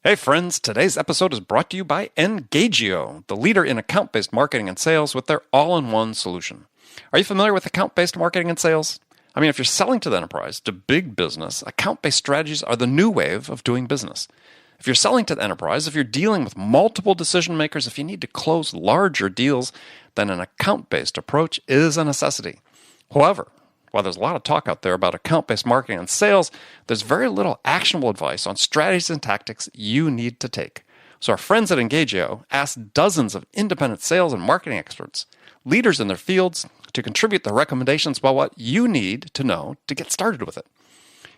Hey friends, today's episode is brought to you by Engagio, the leader in account-based marketing and sales with their all-in-one solution. Are you familiar with account-based marketing and sales? I mean, if you're selling to the enterprise, to big business, account-based strategies are the new wave of doing business. If you're selling to the enterprise, if you're dealing with multiple decision makers, if you need to close larger deals, then an account-based approach is a necessity. However, while there's a lot of talk out there about account-based marketing and sales, there's very little actionable advice on strategies and tactics you need to take. So our friends at Engagio asked dozens of independent sales and marketing experts, leaders in their fields, to contribute their recommendations about what you need to know to get started with it.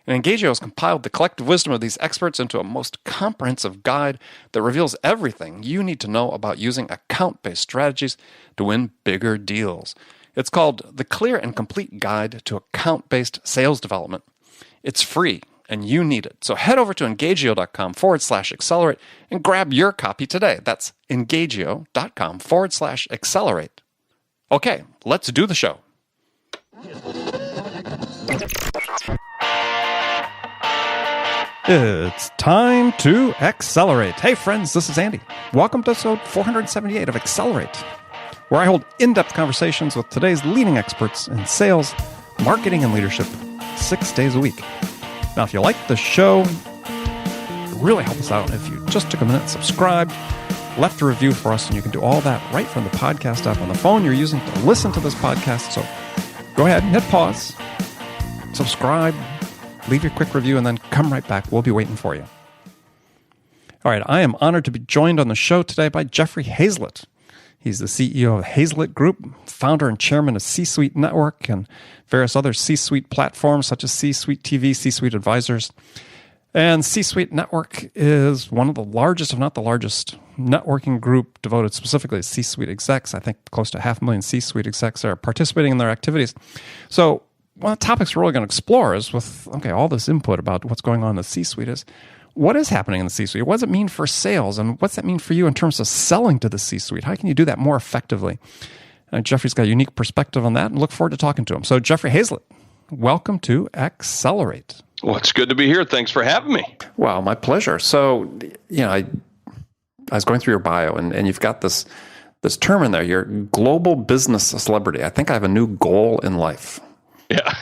And Engagio has compiled the collective wisdom of these experts into a most comprehensive guide that reveals everything you need to know about using account-based strategies to win bigger deals. It's called The Clear and Complete Guide to Account-Based Sales Development. It's free, and you need it. So head over to engagio.com/accelerate and grab your copy today. That's engagio.com/accelerate. Okay, let's do the show. It's time to accelerate. Hey friends, this is Andy. Welcome to episode 478 of Accelerate, where I hold in-depth conversations with today's leading experts in sales, marketing, and leadership 6 days a week. Now, if you like the show, it would really help us out if you just took a minute, subscribed, left a review for us, and you can do all that right from the podcast app on the phone you're using to listen to this podcast. So go ahead and hit pause, subscribe, leave your quick review, and then come right back. We'll be waiting for you. All right, I am honored to be joined on the show today by Jeffrey Hayzlett. He's the CEO of Hayzlett Group, founder and chairman of C-Suite Network and various other C-Suite platforms such as C-Suite TV, C-Suite Advisors. And C-Suite Network is one of the largest, if not the largest, networking group devoted specifically to C-Suite execs. I think close to 500,000 C-Suite execs are participating in their activities. So one of the topics we're really going to explore is with, all this input about what's going on in the C-Suite is, what is happening in the C-Suite? What does it mean for sales? And what's that mean for you in terms of selling to the C-Suite? How can you do that more effectively? Jeffrey's got a unique perspective on that and look forward to talking to him. So Jeffrey Hayzlett, welcome to Accelerate. Well, it's good to be here. Thanks for having me. Wow, my pleasure. So, I was going through your bio and you've got this term in there, you're global business celebrity. I think I have a new goal in life. Yeah.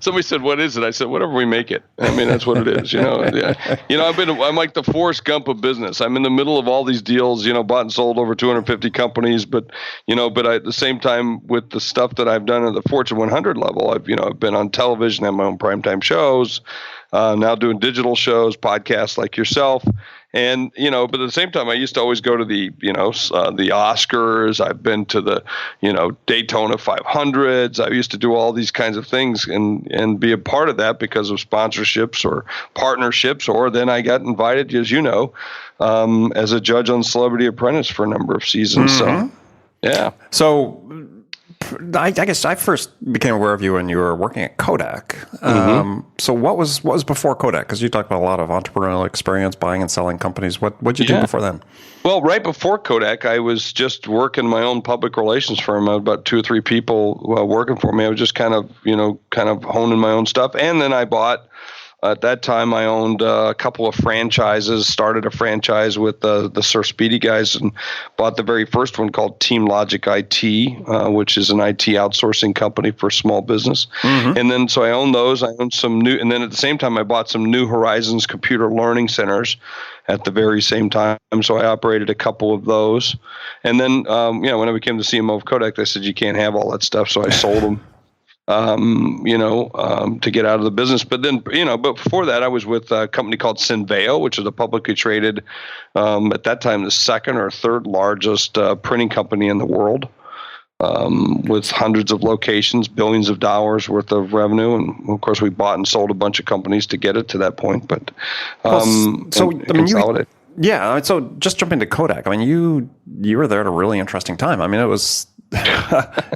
Somebody said, what is it? I said, whatever we make it. I mean, that's what it is, Yeah. I'm like the Forrest Gump of business. I'm in the middle of all these deals, bought and sold over 250 companies. But at the same time, with the stuff that I've done at the Fortune 100 level, I've been on television, have my own primetime shows, now doing digital shows, podcasts like yourself. And, but at the same time, I used to always go to the Oscars. I've been to the, Daytona 500s. I used to do all these kinds of things and be a part of that because of sponsorships or partnerships. Or then I got invited, as you know, as a judge on Celebrity Apprentice for a number of seasons. Mm-hmm. So, yeah. So I guess I first became aware of you when you were working at Kodak. So what was before Kodak? Because you talked about a lot of entrepreneurial experience, buying and selling companies. What'd you do before then? Well, right before Kodak, I was just working my own public relations firm. I had about 2 or 3 people working for me. I was just kind of honing my own stuff. And then I bought. At that time, I owned a couple of franchises, started a franchise with the Sir Speedy guys and bought the very first one called Team Logic IT, which is an IT outsourcing company for small business. Mm-hmm. And then, so I owned those. I owned some new, and then at the same time, I bought some New Horizons computer learning centers at the very same time. So I operated a couple of those. And then, when I became the CMO of Kodak, they said, you can't have all that stuff. So I sold them. To get out of the business. But then, but before that, I was with a company called Synveo, which is a publicly traded, at that time, the second or third largest printing company in the world, with hundreds of locations, billions of dollars worth of revenue. And of course, we bought and sold a bunch of companies to get it to that point. But consolidate. Yeah. So just jumping to Kodak, you were there at a really interesting time. It was.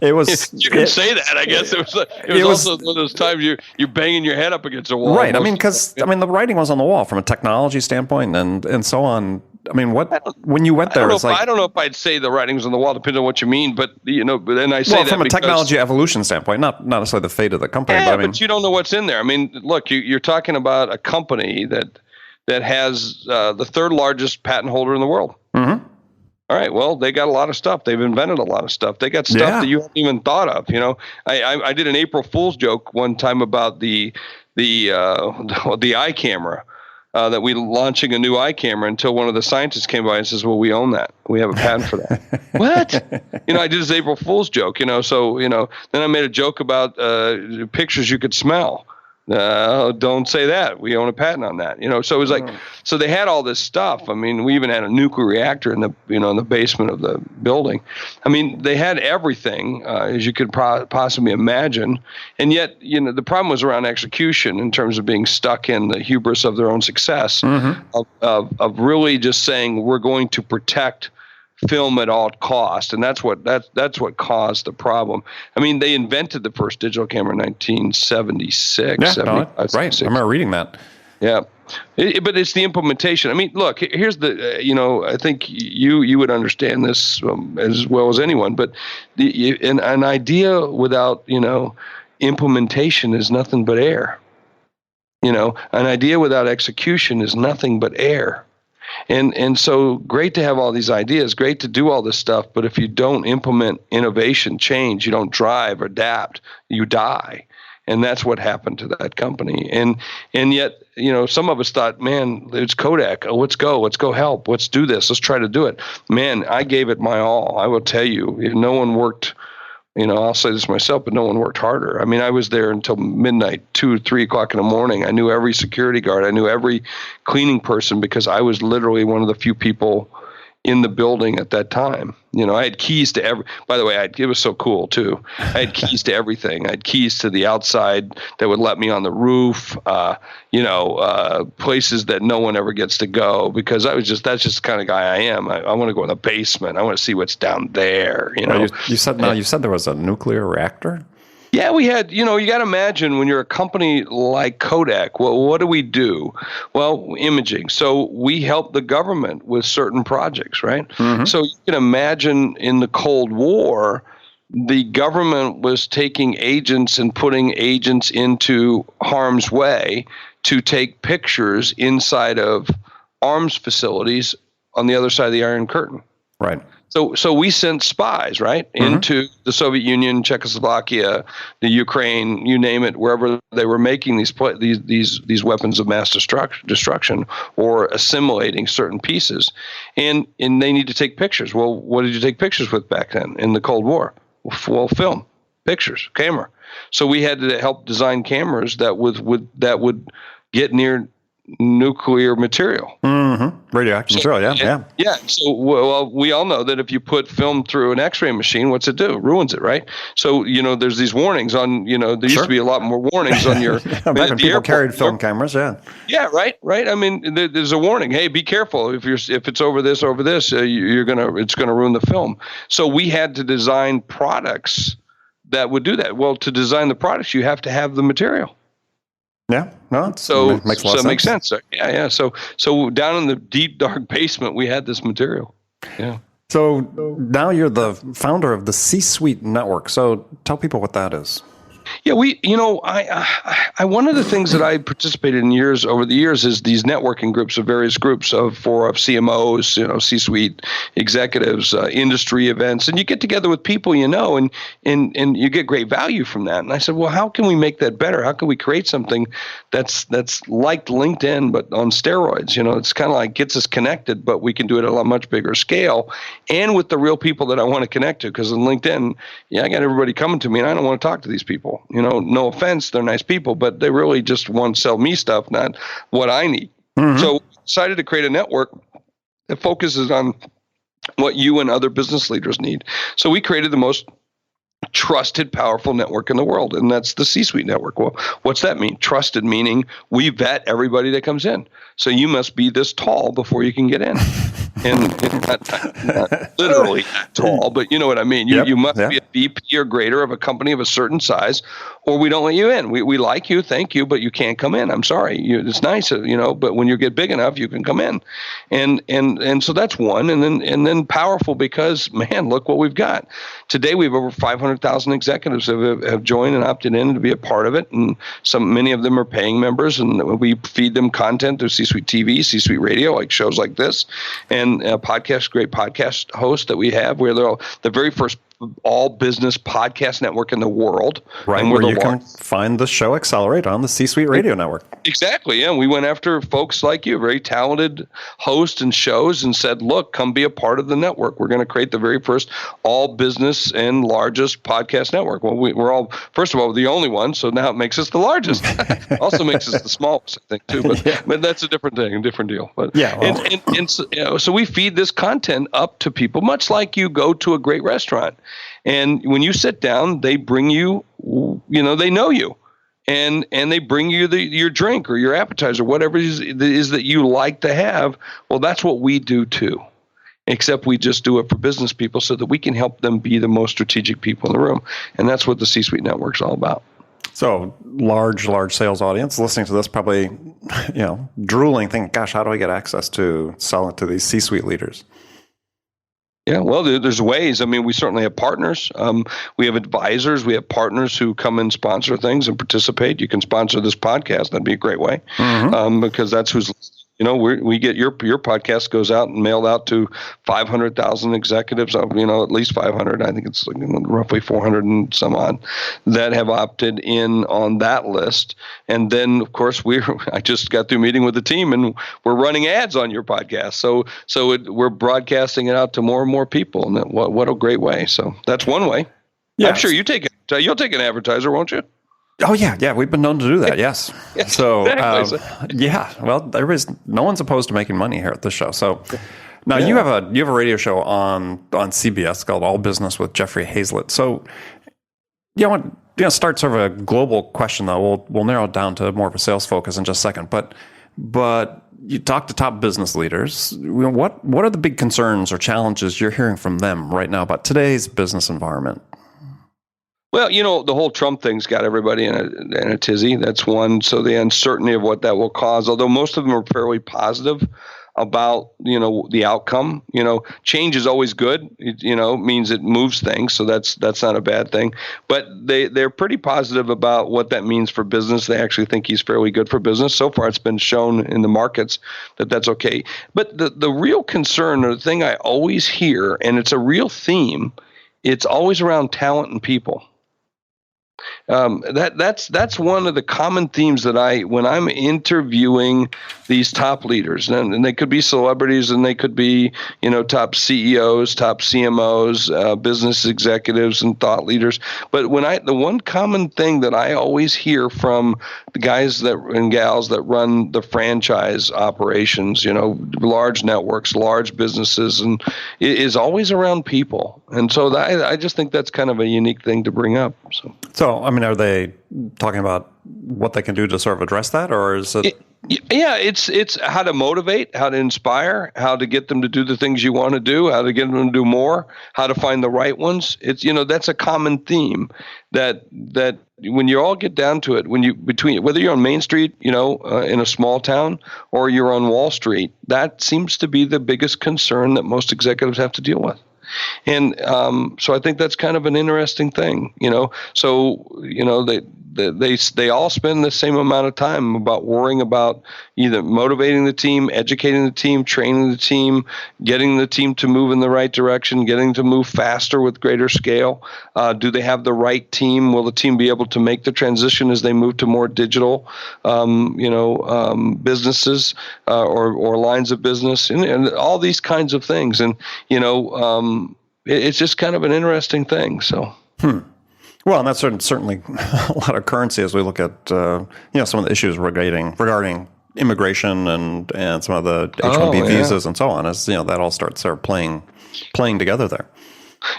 It was. You can say that. I guess it was also one of those times you're banging your head up against a wall. Right. Because the writing was on the wall from a technology standpoint and so on. When you went there, I don't know if I'd say the writing was on the wall. Depends on what you mean. But but then I say that from a technology evolution standpoint, not necessarily the fate of the company. Yeah, but you don't know what's in there. Look, you're talking about a company that that has the third largest patent holder in the world. Mm-hmm. All right. Well, they got a lot of stuff. They've invented a lot of stuff. They got stuff that you haven't even thought of. I did an April Fool's joke one time about the eye camera. That we launching a new eye camera until one of the scientists came by and says, well, we own that. We have a patent for that. What? I did this April Fool's joke, so, then I made a joke about pictures you could smell. Don't say that. We own a patent on that. So it was like, so they had all this stuff. I mean, we even had a nuclear reactor in the, in the basement of the building. I mean, they had everything, as you could possibly imagine. And yet, the problem was around execution in terms of being stuck in the hubris of their own success, of really just saying, we're going to protect film at all cost, and that's what caused the problem. I mean, they invented the first digital camera in 1976. Yeah, right. I remember reading that. Yeah, but it's the implementation. I mean, look, here's the I think you would understand this as well as anyone. But an idea without implementation is nothing but air. An idea without execution is nothing but air. And so great to have all these ideas, great to do all this stuff, but if you don't implement innovation, change, you don't drive or adapt, you die. And that's what happened to that company. And yet, some of us thought, man, it's Kodak. Oh, let's go help. Let's do this. Let's try to do it. Man, I gave it my all. I will tell you, no one worked. I'll say this myself, but no one worked harder. I mean, I was there until midnight, 2, 3 o'clock in the morning. I knew every security guard. I knew every cleaning person because I was literally one of the few people in the building at that time. I had keys to every, by the way, it was so cool too. I had keys to everything. I had keys to the outside that would let me on the roof, places that no one ever gets to go because that's just the kind of guy I am. I want to go in the basement. I want to see what's down there. You said there was a nuclear reactor? Yeah, we had, you got to imagine when you're a company like Kodak, well, what do we do? Well, imaging. So we help the government with certain projects, right? Mm-hmm. So you can imagine in the Cold War, the government was taking agents and putting agents into harm's way to take pictures inside of arms facilities on the other side of the Iron Curtain. Right. So we sent spies, right, into the Soviet Union, Czechoslovakia, the Ukraine, you name it, wherever they were making these weapons of mass destruction or assimilating certain pieces, and they need to take pictures. Well, what did you take pictures with back then in the Cold War? Well, film, pictures, camera. So we had to help design cameras that would get near nuclear material. Radioactive material, yeah. Yeah. So, well, we all know that if you put film through an X-ray machine, what's it do? It ruins it, right? So, there's these warnings on, there used to be a lot more warnings on your... Back when people carried film cameras, yeah. Yeah, right. I mean, there's a warning. Hey, be careful. If it's over this, it's gonna ruin the film. So we had to design products that would do that. Well, to design the products, you have to have the material. Yeah, no, makes a lot of sense. It makes sense. Yeah. So down in the deep, dark basement, we had this material. Yeah. So now you're the founder of the C-Suite Network. So tell people what that is. Yeah, I one of the things that I participated in over the years is these networking groups of various groups of CMOs, C-suite executives, industry events, and you get together with people and you get great value from that. And I said, well, how can we make that better? How can we create something that's like LinkedIn but on steroids? It's kind of like gets us connected, but we can do it at a much bigger scale and with the real people that I want to connect to. Because in LinkedIn, I got everybody coming to me, and I don't want to talk to these people. No offense, they're nice people, but they really just want to sell me stuff, not what I need. Mm-hmm. So we decided to create a network that focuses on what you and other business leaders need. So we created the most trusted, powerful network in the world, and that's the C-Suite Network. Well, what's that mean? Trusted meaning we vet everybody that comes in. So you must be this tall before you can get in. And not literally that tall, but you know what I mean. You must be a VP or greater of a company of a certain size, or we don't let you in. We like you, thank you, but you can't come in. I'm sorry. It's nice, but when you get big enough, you can come in. And so that's one. And then powerful because, man, look what we've got. Today, we have over 500,000 executives have joined and opted in to be a part of it. And many of them are paying members, and we feed them content through C-Suite TV, C-Suite Radio, like shows like this, and great podcast hosts that we have. We're the very first all business podcast network in the world. Right, and where you can find the show Accelerate on the C-Suite Radio Network. Exactly, yeah. We went after folks like you, very talented hosts and shows, and said, look, come be a part of the network. We're going to create the very first all business and largest podcast network. Well, we're all, first of all, the only one, so now it makes us the largest. Also makes us the smallest, I think, too. But that's a different thing, a different deal. But yeah, well. and so we feed this content up to people, much like you go to a great restaurant. And when you sit down, they bring you, they know you, and they bring you your drink or your appetizer, whatever it is that you like to have. Well, that's what we do too, except we just do it for business people so that we can help them be the most strategic people in the room. And that's what the C-Suite Network's all about. So large sales audience listening to this, probably, drooling, thinking, gosh, how do I get access to sell it to these C-Suite leaders? Yeah, well, there's ways. I mean, we certainly have partners. We have advisors. We have partners who come and sponsor things and participate. You can sponsor this podcast. That'd be a great way, because that's who's. We get your podcast goes out and mailed out to 500,000 executives, at least 500. I think it's roughly 400 and some odd that have opted in on that list. And then, of course, I just got through meeting with the team, and we're running ads on your podcast. So we're broadcasting it out to more and more people. And what a great way. So that's one way. Yeah, I'm sure you'll take an advertiser, won't you? Oh yeah, we've been known to do that. Yes. Yeah, so exactly. Well, no one's opposed to making money here at this show. So now you have a radio show on CBS called All Business with Jeffrey Hayzlett. So start sort of a global question though. We'll narrow it down to more of a sales focus in just a second. But you talk to top business leaders. What are the big concerns or challenges you're hearing from them right now about today's business environment? Well, the whole Trump thing's got everybody in a tizzy. That's one. So the uncertainty of what that will cause, although most of them are fairly positive about, the outcome. Change is always good. It means it moves things. So that's not a bad thing. But they're pretty positive about what that means for business. They actually think he's fairly good for business. So far, it's been shown in the markets that that's okay. But the real concern, or the thing I always hear, and it's a real theme, it's always around talent and people. That's one of the common themes that when I'm interviewing these top leaders, and they could be celebrities, and they could be top CEOs, top CMOs, business executives, and thought leaders. But the one common thing that I always hear from the guys and gals that run the franchise operations, large networks, large businesses, and it is always around people. And so I just think that's kind of a unique thing to bring up. So, I mean, are they talking about what they can do to sort of address that, or is it? It's how to motivate, how to inspire, how to get them to do the things you want to do, how to get them to do more, how to find the right ones. It's that's a common theme that when you all get down to it, whether you're on Main Street, in a small town, or you're on Wall Street, that seems to be the biggest concern that most executives have to deal with. And so I think that's kind of an interesting thing, So, they all spend the same amount of time about worrying about either motivating the team, educating the team, training the team, getting the team to move in the right direction, getting to move faster with greater scale. Do they have the right team? Will the team be able to make the transition as they move to more digital, businesses or lines of business, and all these kinds of things. And, it's just kind of an interesting thing. So. Well, and that's certainly a lot of currency as we look at some of the issues regarding immigration and some of the H-1B visas and so on. As that all starts playing together there.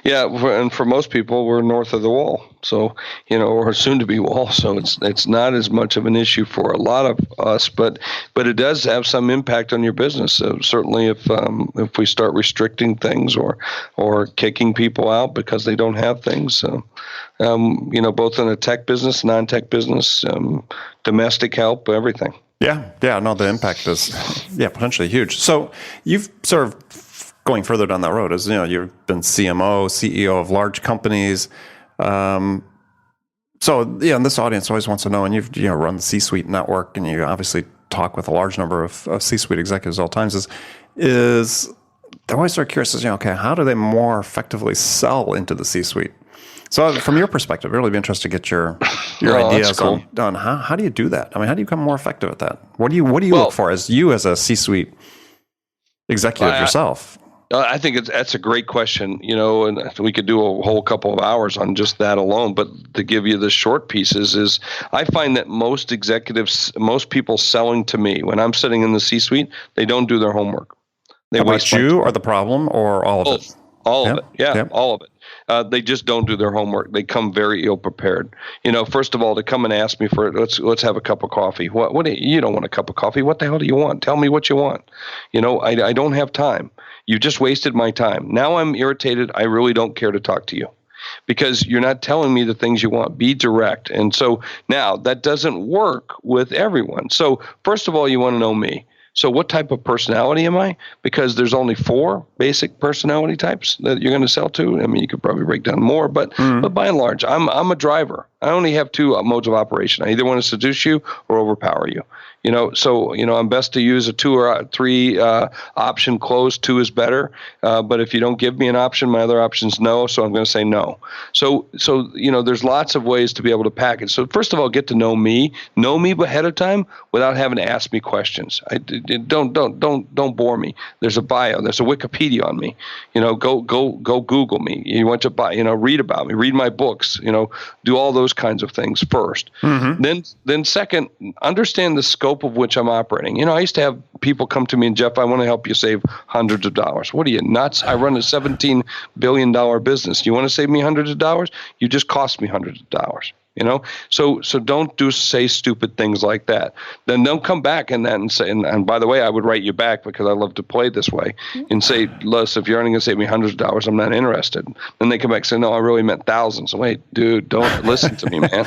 Yeah, and for most people, we're north of the wall, so or soon to be wall. So it's not as much of an issue for a lot of us, but it does have some impact on your business. So certainly, if we start restricting things or kicking people out because they don't have things, both in a tech business, non-tech business, domestic help, everything. Yeah, no, the impact is potentially huge. So you've sort of going further down that road, as you've been CMO, CEO of large companies. And this audience always wants to know, and you've run the C-suite network, and you obviously talk with a large number of C-suite executives at all times. Is they're always sort of curious, okay, how do they more effectively sell into the C-suite? So from your perspective, it'd really be interesting to get your ideas on how do you do that? I mean, how do you become more effective at that? What do you look for as a C-suite executive yourself? I think that's a great question, and we could do a whole couple of hours on just that alone. But to give you the short pieces is I find that most people selling to me when I'm sitting in the C-suite, they don't do their homework. They waste you or the problem or all of it? All of it. Yeah, all of it. They just don't do their homework. They come very ill prepared. First of all, to come and ask me for let's have a cup of coffee. What you don't want a cup of coffee? What the hell do you want? Tell me what you want. I don't have time. You just wasted my time. Now I'm irritated. I really don't care to talk to you because you're not telling me the things you want. Be direct. And so now that doesn't work with everyone. So first of all, you want to know me. So what type of personality am I? Because there's only 4 basic personality types that you're going to sell to. I mean, you could probably break down more, but by and large, I'm a driver. I only have 2 modes of operation. I either want to seduce you or overpower you. So I'm best to use a 2 or 3 option close. 2 is better. But if you don't give me an option, my other option's no. So I'm going to say no. So there's lots of ways to be able to package. So first of all, get to know me ahead of time without having to ask me questions. Don't bore me. There's a bio. There's a Wikipedia on me. Go Google me. You want to buy. Read about me. Read my books. Do all those kinds of things first. Mm-hmm. Then second, understand the scope of which I'm operating. I used to have people come to me and, Jeff, I want to help you save hundreds of dollars. What are you, nuts? I run a $17 billion business. You want to save me hundreds of dollars? You just cost me hundreds of dollars. So don't say stupid things like that. Then don't come back and say, and by the way, I would write you back because I love to play this way and say, listen, if you're only going to save me hundreds of dollars, I'm not interested. Then they come back and say, no, I really meant thousands. So wait, dude, don't listen to me, man.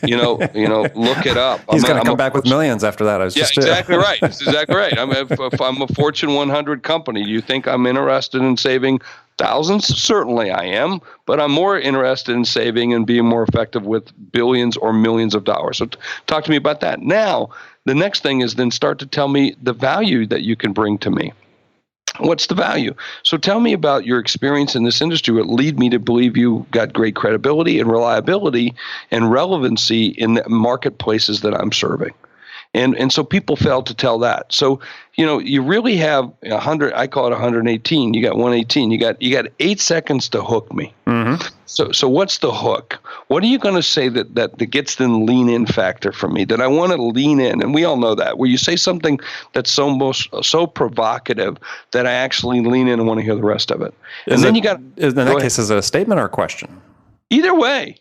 Look it up. He's going to come back with millions after that. Exactly right. That's exactly right. If I'm a Fortune 100 company, do you think I'm interested in saving thousands? Certainly I am, but I'm more interested in saving and being more effective with billions or millions of dollars. So talk to me about that. Now, the next thing is then start to tell me the value that you can bring to me. What's the value? So tell me about your experience in this industry that lead me to believe you got great credibility and reliability and relevancy in the marketplaces that I'm serving. And so people fail to tell that. So, you really have 100, I call it 118. You got 118. You got 8 seconds to hook me. Mm-hmm. So what's the hook? What are you going to say that gets the lean in factor for me, that I want to lean in? And we all know that, where you say something that's so provocative that I actually lean in and want to hear the rest of it. And then you got, in that case, is it a statement or a question? Either way.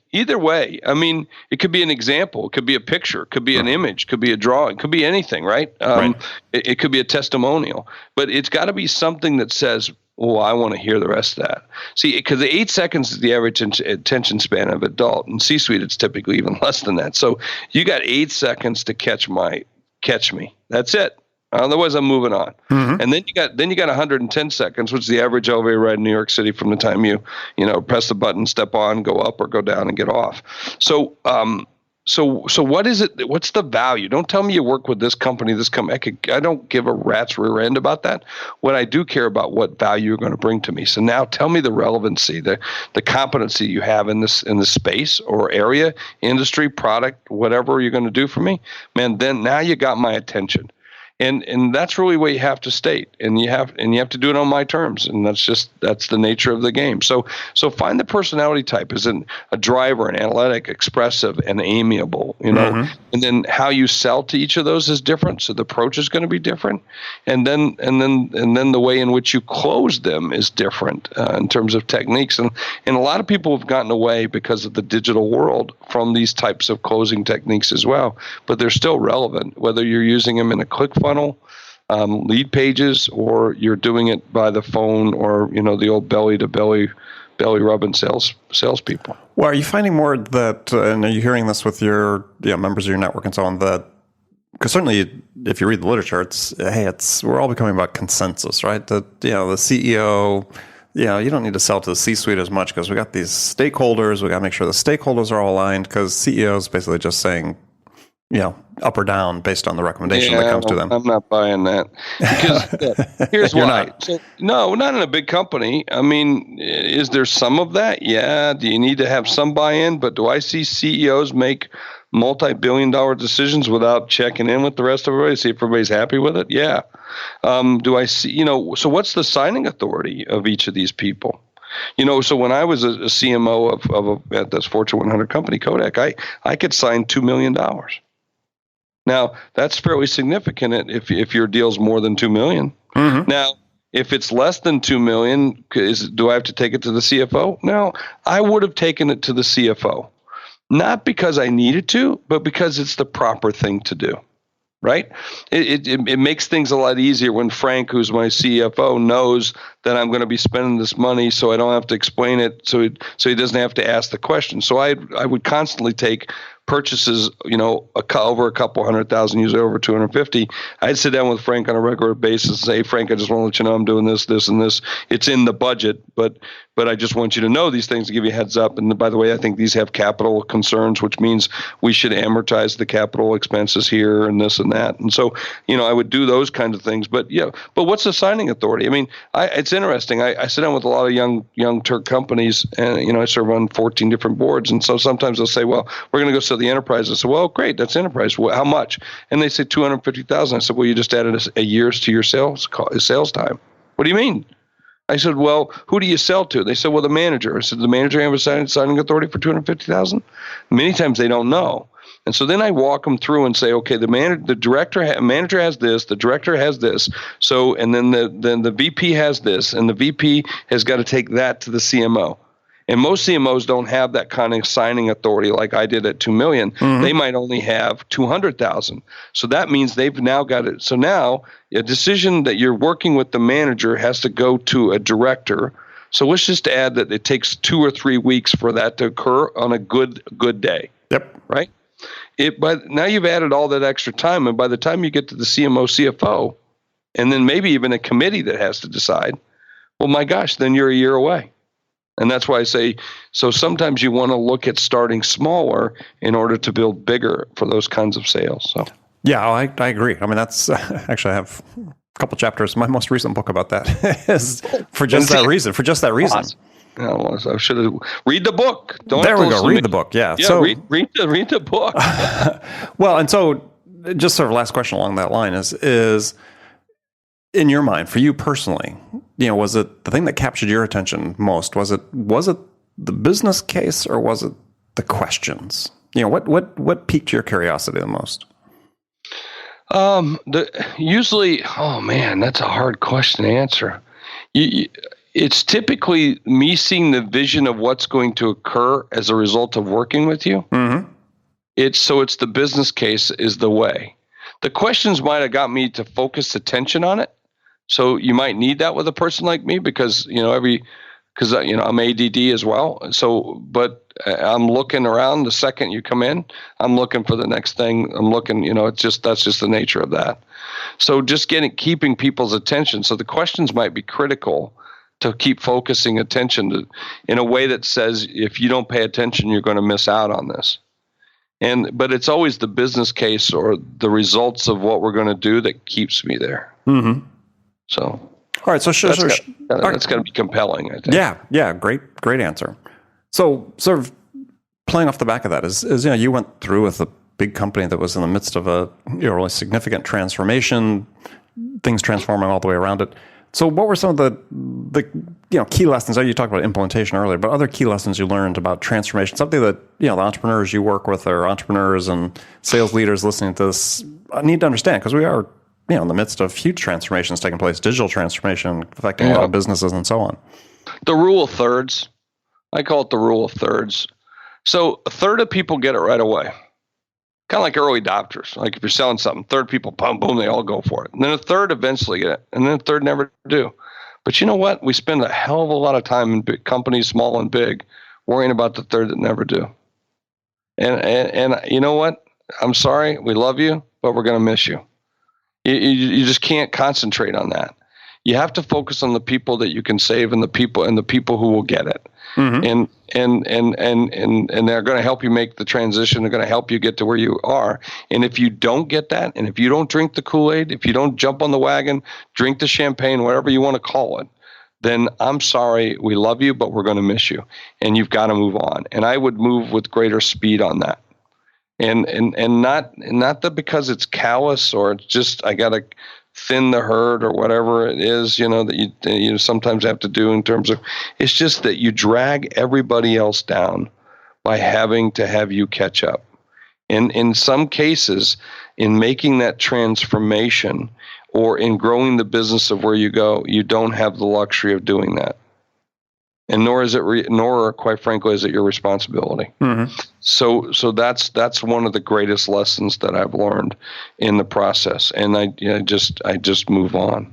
I mean, it could be an example. It could be a picture. It could be an image. It could be a drawing. It could be anything, right? Right. It could be a testimonial. But it's got to be something that says, oh, I want to hear the rest of that. See, because the 8 seconds is the average attention span of adult. In C-suite, it's typically even less than that. So you got 8 seconds to catch me. That's it. Otherwise, I'm moving on. Mm-hmm. And then you got 110 seconds, which is the average elevator ride in New York City from the time you press the button, step on, go up or go down, and get off. So what is it? What's the value? Don't tell me you work with this company, I don't give a rat's rear end about that. What I do care about what value you're going to bring to me. So now tell me the relevancy, the competency you have in this space or area, industry, product, whatever you're going to do for me. Man, then now you got my attention. And that's really what you have to state, and you have to do it on my terms, and that's the nature of the game. So find the personality type. Is it a driver, an athletic, expressive, and amiable? And then how you sell to each of those is different. So the approach is going to be different, and then the way in which you close them is different in terms of techniques. And a lot of people have gotten away because of the digital world from these types of closing techniques as well, but they're still relevant, whether you're using them in a ClickFunnels, lead pages, or you're doing it by the phone, or the old belly to belly rubbing salespeople. Well, are you finding more that, and are you hearing this with your members of your network and so on, that because certainly if you read the literature, we're all becoming about consensus, right? That the CEO, you don't need to sell to the C-suite as much because we got these stakeholders. We got to make sure the stakeholders are all aligned, because CEOs basically just saying, up or down based on the recommendation that comes to them. I'm not buying that. Because here's why. So, no, not in a big company. I mean, is there some of that? Yeah. Do you need to have some buy-in? But do I see CEOs make multi-billion-dollar decisions without checking in with the rest of everybody, see if everybody's happy with it? Yeah. Do I see, so what's the signing authority of each of these people? So when I was a CMO at this Fortune 100 company, Kodak, I could sign $2 million. Now, that's fairly significant if your deal's more than $2 million. Mm-hmm. Now, if it's less than $2 million, do I have to take it to the CFO? No, I would have taken it to the CFO. Not because I needed to, but because it's the proper thing to do, right? It makes things a lot easier when Frank, who's my CFO, knows that I'm going to be spending this money, so I don't have to explain it, so he doesn't have to ask the question. So I would constantly take purchases, over a couple 100,000, usually over 250. I'd sit down with Frank on a regular basis and say, hey, Frank, I just want to let you know I'm doing this, this, and this. It's in the budget, but I just want you to know these things to give you a heads up. And by the way, I think these have capital concerns, which means we should amortize the capital expenses here and this and that. And so, I would do those kinds of things. But what's the signing authority? I mean, it's interesting. I sit down with a lot of young Turk companies, and I serve on 14 different boards. And so sometimes they'll say, well, we're going to go sell the enterprise. I said, well, great, that's enterprise. Well, how much? And they say 250,000. I said, well, you just added a year's to your sales time. What do you mean? I said, well, who do you sell to? They said, well, the manager. I said, the manager have a signing authority for 250,000? Many times they don't know. And so then I walk them through and say, okay, the manager has this, the director has this. So, and then the VP has this, and the VP has got to take that to the CMO. And most CMOs don't have that kind of signing authority like I did at $2 million. Mm-hmm. They might only have 200,000. So that means they've now got it. So now a decision that you're working with the manager has to go to a director. So let's just add that it takes 2 or 3 weeks for that to occur on a good day. Yep. Right? But now you've added all that extra time, and by the time you get to the CMO, CFO, and then maybe even a committee that has to decide, well, my gosh, then you're a year away. And that's why I say, so sometimes you want to look at starting smaller in order to build bigger for those kinds of sales. So yeah, I agree. I mean, that's actually I have a couple chapters. My most recent book about that is for just that reason. Awesome. I should have read the book. There we go. Read the book. Yeah. Yeah. So, read the book. Well, and so just sort of last question along that line is in your mind, for you personally, was it the thing that captured your attention most? Was it the business case, or was it the questions? What piqued your curiosity the most? Usually, oh man, that's a hard question to answer. It's typically me seeing the vision of what's going to occur as a result of working with you. Mm-hmm. It's the business case is the way. The questions might have got me to focus attention on it. So you might need that with a person like me because I'm ADD as well. So, but I'm looking around the second you come in. I'm looking for the next thing. I'm looking. That's just the nature of that. So just keeping people's attention. So the questions might be critical to keep focusing attention in a way that says if you don't pay attention, you're going to miss out on this. But it's always the business case or the results of what we're going to do that keeps me there. Mm-hmm. So, all right. So that's got to be compelling, I think. Yeah. Great answer. So, sort of playing off the back of that is you went through with big company that was in the midst of a really significant transformation, things transforming all the way around it. So what were some of the key lessons? You talked about implementation earlier, but other key lessons you learned about transformation, something that the entrepreneurs you work with or entrepreneurs and sales leaders listening to this need to understand, because we are in the midst of huge transformations taking place, digital transformation affecting a lot of businesses and so on. The rule of thirds. I call it the rule of thirds. So a third of people get it right away. Kind of like early adopters. Like if you're selling something, third people, boom, boom, they all go for it. And then a third eventually get it. And then a third never do. But you know what? We spend a hell of a lot of time in big companies, small and big, worrying about the third that never do. And you know what? I'm sorry. We love you, but we're going to miss you. You just can't concentrate on that. You have to focus on the people that you can save and the people who will get it. Mm-hmm. And they're going to help you make the transition. They're going to help you get to where you are. And if you don't get that, and if you don't drink the Kool-Aid, if you don't jump on the wagon, drink the champagne, whatever you want to call it, then I'm sorry, we love you, but we're going to miss you. And you've got to move on. And I would move with greater speed on that. And not that because it's callous or it's just I got to thin the herd or whatever it is, that you sometimes have to do in terms of, it's just that you drag everybody else down by having to have you catch up. And in some cases, in making that transformation or in growing the business of where you go, you don't have the luxury of doing that. And nor quite frankly, is it your responsibility. Mm-hmm. So that's one of the greatest lessons that I've learned in the process. And I just move on.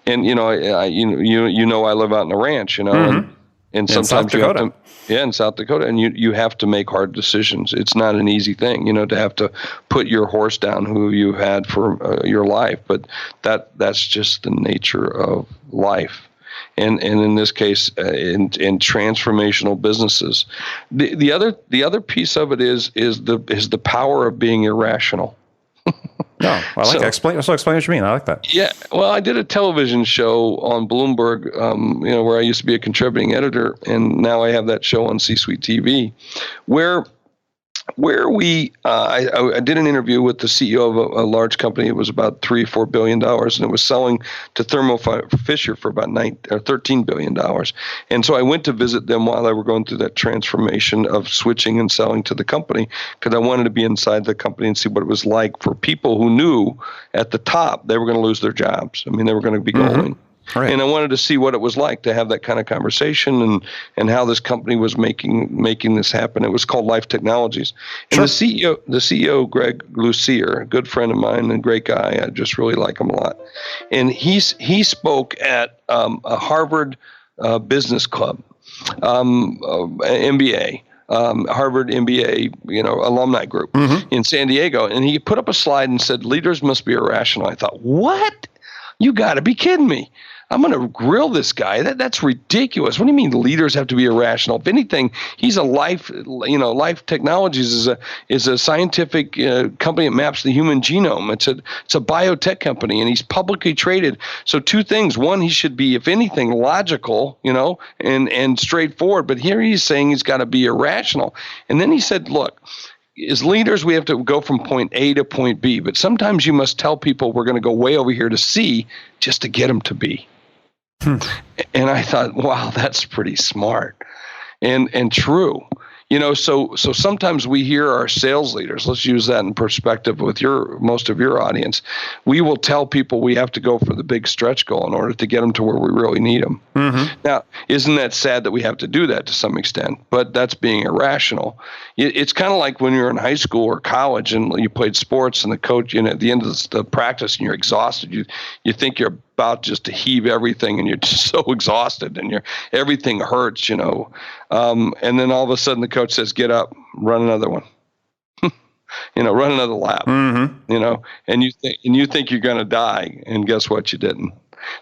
And I live out in the ranch, mm-hmm. and sometimes you have to, in South Dakota, and you have to make hard decisions. It's not an easy thing, to have to put your horse down who you had for your life, but that's just the nature of life. And in this case, in transformational businesses, the other piece of it is the power of being irrational. No, I like that. Explain what you mean. I like that. Yeah. Well, I did a television show on Bloomberg, where I used to be a contributing editor, and now I have that show on C-Suite TV, where we I did an interview with the CEO of a large company. It was about $3-4 billion, and it was selling to Thermo Fisher for about $13 billion. And so I went to visit them while they were going through that transformation of switching and selling to the company, because I wanted to be inside the company and see what it was like for people who knew at the top they were going to lose their jobs. I mean, they were going to be going. Mm-hmm. Right. And I wanted to see what it was like to have that kind of conversation and how this company was making this happen. It was called Life Technologies. And sure. the CEO, Greg Lucier, a good friend of mine and great guy, I just really like him a lot. And he spoke at a Harvard Business Club, MBA. Harvard MBA, alumni group mm-hmm. in San Diego. And he put up a slide and said, leaders must be irrational. I thought, what? You got to be kidding me. I'm going to grill this guy. That's ridiculous. What do you mean leaders have to be irrational? If anything, he's a Life Technologies is a scientific company that maps the human genome. It's a biotech company, and he's publicly traded. So two things. One, he should be, if anything, logical, and straightforward. But here he's saying he's got to be irrational. And then he said, look, as leaders, we have to go from point A to point B, but sometimes you must tell people we're going to go way over here to C just to get them to B. And I thought, wow, that's pretty smart and true. So sometimes we hear our sales leaders, let's use that in perspective with most of your audience. We will tell people we have to go for the big stretch goal in order to get them to where we really need them. Mm-hmm. Now, isn't that sad that we have to do that to some extent? But that's being irrational. It's kind of like when you're in high school or college and you played sports and the coach, at the end of the practice and you're exhausted, you think you're about just to heave everything and you're just so exhausted and everything hurts, and then all of a sudden the coach says, get up, run another one, run another lap, mm-hmm. And you think you're going to die, and guess what? You didn't.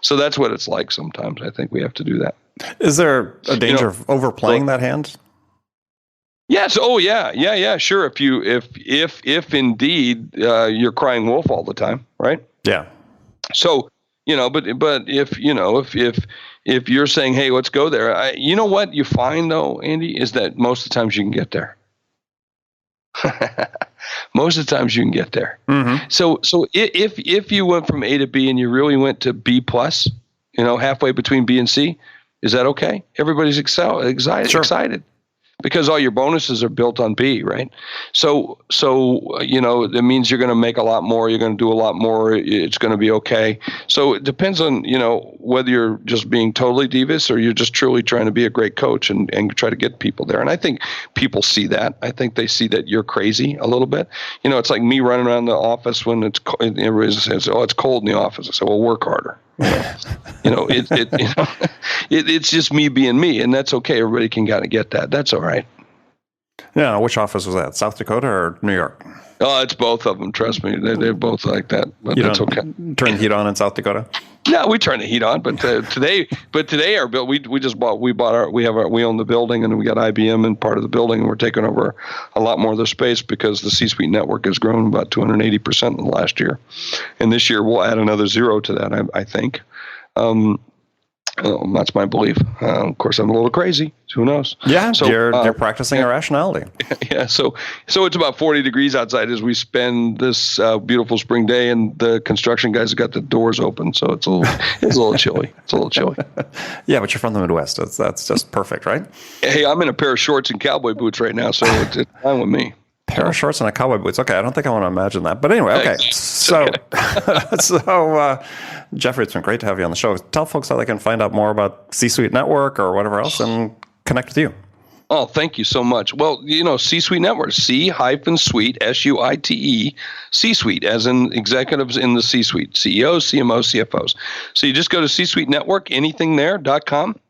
So that's what it's like sometimes. I think we have to do that. Is there a danger of overplaying that hand? Yes. Oh, yeah. Sure. If indeed you're crying wolf all the time, right? Yeah. So, but if you're saying, hey, let's go there, what you find though, Andy, is that most of the times you can get there. most of the times you can get there. Mm-hmm. So if you went from A to B and you really went to B plus, halfway between B and C, is that okay? Everybody's excited. Because all your bonuses are built on B, right? So that means you're going to make a lot more. You're going to do a lot more. It's going to be okay. So it depends on whether you're just being totally devious or you're just truly trying to be a great coach and try to get people there. And I think people see that. I think they see that you're crazy a little bit. It's like me running around the office when everybody says, "Oh, it's cold in the office." I say, "Well, work harder." It's just me being me, and that's okay. Everybody can kind of get that. That's all right. Yeah. Which office was that? South Dakota or New York? Oh, it's both of them. Trust me, they're both like that. But that's okay. Turn the heat on in South Dakota? No, we turn the heat on. But today our bill, we own the building, and we got IBM in part of the building, and we're taking over a lot more of the space because the C-suite network has grown about 280% in the last year, and this year we'll add another 0 to that. I think. That's my belief. Of course, I'm a little crazy. Who knows? Yeah, so, you're practicing irrationality. Yeah, so it's about 40 degrees outside as we spend this beautiful spring day, and the construction guys have got the doors open, so it's a little chilly. It's a little chilly. Yeah, but you're from the Midwest. That's just perfect, right? Hey, I'm in a pair of shorts and cowboy boots right now, so it's fine with me. Pair of shorts and a cowboy boots. Okay, I don't think I want to imagine that. But anyway, okay. So, Jeffrey, it's been great to have you on the show. Tell folks how they can find out more about C-Suite Network or whatever else and connect with you. Oh, thank you so much. Well, C-Suite Network, C-Suite, S-U-I-T-E, C-Suite, as in executives in the C-Suite, CEOs, CMOs, CFOs. So you just go to C-Suite Network, anythingthere.com,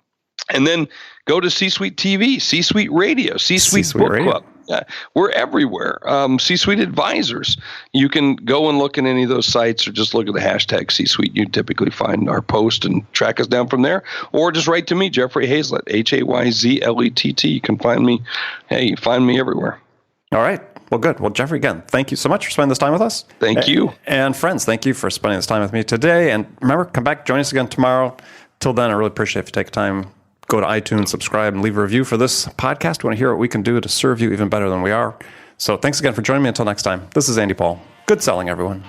and then go to C-Suite TV, C-Suite Radio, C-Suite Book Club. Yeah, we're everywhere. C-Suite Advisors. You can go and look at any of those sites or just look at the hashtag C-Suite. You typically find our post and track us down from there. Or just write to me, Jeffrey Hayzlett, Hayzlett. You can find me. Hey, find me everywhere. All right. Well, good. Well, Jeffrey, again, thank you so much for spending this time with us. Thank you. And friends, thank you for spending this time with me today. And remember, come back, join us again tomorrow. Till then, I really appreciate if you take time. Go to iTunes, subscribe, and leave a review for this podcast. We want to hear what we can do to serve you even better than we are. So thanks again for joining me. Until next time, this is Andy Paul. Good selling, everyone.